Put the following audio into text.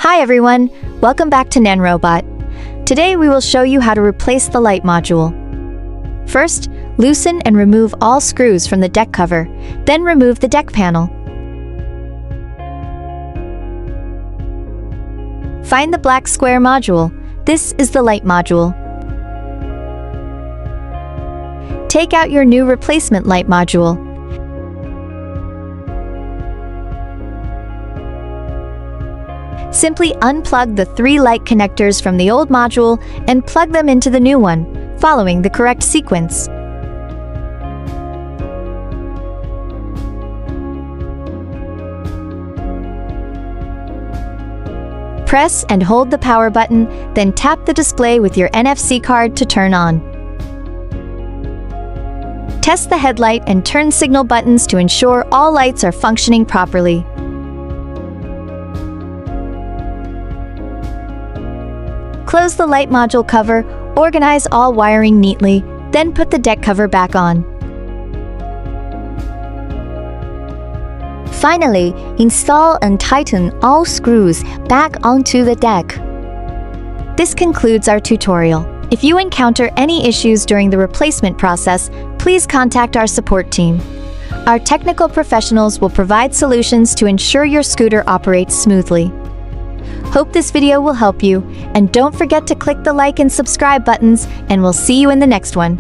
Hi everyone, welcome back to Nanrobot. Today we will show you how to replace the light module. First, loosen and remove all screws from the deck cover, then remove the deck panel. Find the black square module. This is the light module. Take out your new replacement light module. Simply unplug the 3 light connectors from the old module and plug them into the new one, following the correct sequence. Press and hold the power button, then tap the display with your NFC card to turn on. Test the headlight and turn signal buttons to ensure all lights are functioning properly. Close the light module cover, organize all wiring neatly, then put the deck cover back on. Finally, install and tighten all screws back onto the deck. This concludes our tutorial. If you encounter any issues during the replacement process, please contact our support team. Our technical professionals will provide solutions to ensure your scooter operates smoothly. Hope this video will help you, and don't forget to click the like and subscribe buttons, and we'll see you in the next one.